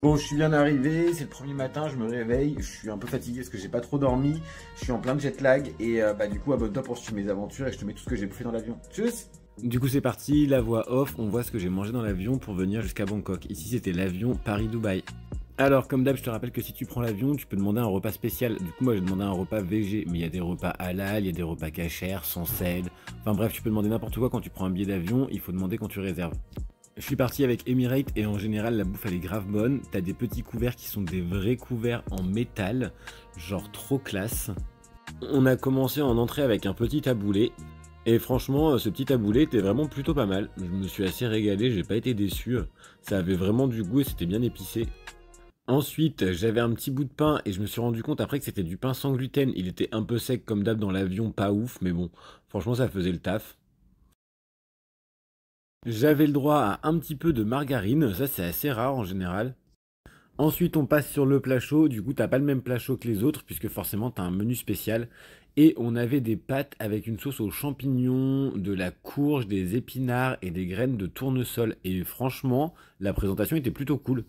Bon, je suis bien arrivé, c'est le premier matin, je me réveille, je suis un peu fatigué parce que j'ai pas trop dormi, je suis en plein de jet lag et du coup abonne-toi pour suivre mes aventures et je te mets tout ce que j'ai bouffé dans l'avion. Tchuss. Du coup c'est parti, la voix off, on voit ce que j'ai mangé dans l'avion pour venir jusqu'à Bangkok. Ici c'était l'avion Paris-Dubaï. Alors comme d'hab je te rappelle que si tu prends l'avion tu peux demander un repas spécial. Du coup moi j'ai demandé un repas VG, mais il y a des repas halal, il y a des repas cachers, sans sel. Enfin bref tu peux demander n'importe quoi quand tu prends un billet d'avion, il faut demander quand tu réserves. Je suis parti avec Emirates et en général la bouffe elle est grave bonne. T'as des petits couverts qui sont des vrais couverts en métal, genre trop classe. On a commencé en entrée avec un petit taboulé. Et franchement, ce petit taboulé était vraiment plutôt pas mal. Je me suis assez régalé, j'ai pas été déçu. Ça avait vraiment du goût et c'était bien épicé. Ensuite, j'avais un petit bout de pain et je me suis rendu compte après que c'était du pain sans gluten. Il était un peu sec comme d'hab dans l'avion, pas ouf, mais bon, franchement ça faisait le taf. J'avais le droit à un petit peu de margarine, ça c'est assez rare en général. Ensuite, on passe sur le plat chaud. Du coup, t'as pas le même plat chaud que les autres, puisque forcément, t'as un menu spécial. Et on avait des pâtes avec une sauce aux champignons, de la courge, des épinards et des graines de tournesol. Et franchement, la présentation était plutôt cool.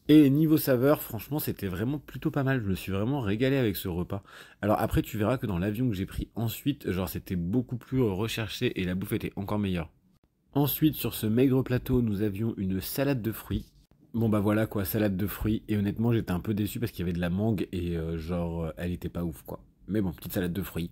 Et niveau saveur, franchement, c'était vraiment plutôt pas mal. Je me suis vraiment régalé avec ce repas. Alors après, tu verras que dans l'avion que j'ai pris ensuite, genre, c'était beaucoup plus recherché et la bouffe était encore meilleure. Ensuite, sur ce maigre plateau, nous avions une salade de fruits. Bon bah voilà quoi, salade de fruits. Et honnêtement, j'étais un peu déçu parce qu'il y avait de la mangue et elle était pas ouf quoi. Mais bon, petite salade de fruits.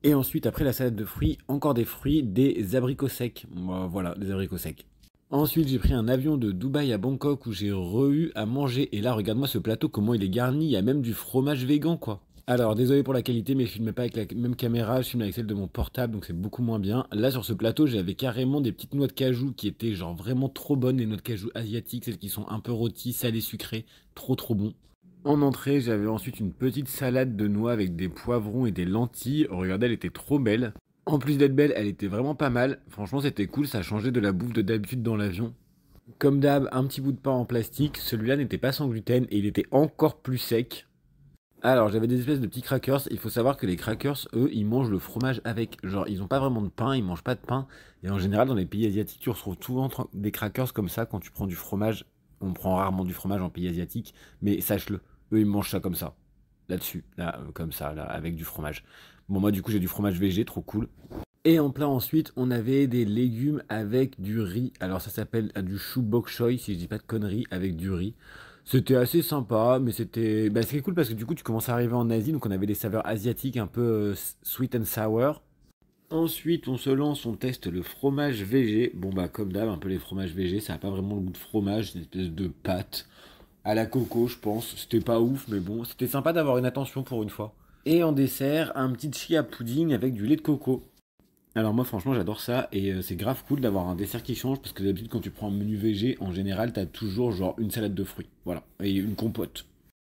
Et ensuite, après la salade de fruits, encore des fruits, des abricots secs. Voilà, des abricots secs. Ensuite, j'ai pris un avion de Dubaï à Bangkok où j'ai eu à manger. Et là, regarde-moi ce plateau, comment il est garni. Il y a même du fromage végan quoi. Alors, désolé pour la qualité, mais je filmais pas avec la même caméra, je filme avec celle de mon portable, donc c'est beaucoup moins bien. Là, sur ce plateau, j'avais carrément des petites noix de cajou qui étaient genre vraiment trop bonnes, les noix de cajou asiatiques, celles qui sont un peu rôties, salées, sucrées, trop bon. En entrée, j'avais ensuite une petite salade de noix avec des poivrons et des lentilles. Regardez, elle était trop belle. En plus d'être belle, elle était vraiment pas mal. Franchement, c'était cool, ça changeait de la bouffe de d'habitude dans l'avion. Comme d'hab, un petit bout de pain en plastique. Celui-là n'était pas sans gluten et il était encore plus sec. Alors, j'avais des espèces de petits crackers. Il faut savoir que les crackers, eux, ils mangent le fromage avec. Genre, ils ont pas vraiment de pain, ils mangent pas de pain. Et en général, dans les pays asiatiques, tu retrouves souvent des crackers comme ça quand tu prends du fromage. On prend rarement du fromage en pays asiatique, mais sache-le, eux, ils mangent ça comme ça. Là-dessus, là, comme ça, là, avec du fromage. Bon, moi, du coup, j'ai du fromage végé, trop cool. Et en plat ensuite, on avait des légumes avec du riz. Alors ça s'appelle du chou bok choy, si je dis pas de conneries, avec du riz. C'était assez sympa, mais c'était cool parce que du coup tu commences à arriver en Asie, donc on avait des saveurs asiatiques un peu sweet and sour. Ensuite, on se lance, on teste le fromage VG. Bon bah comme d'hab, un peu les fromages VG, ça a pas vraiment le goût de fromage, c'est une espèce de pâte à la coco, je pense. C'était pas ouf, mais bon, c'était sympa d'avoir une attention pour une fois. Et en dessert, un petit chia pudding avec du lait de coco. Alors moi franchement j'adore ça et c'est grave cool d'avoir un dessert qui change parce que d'habitude quand tu prends un menu VG en général t'as toujours genre une salade de fruits, voilà, et une compote.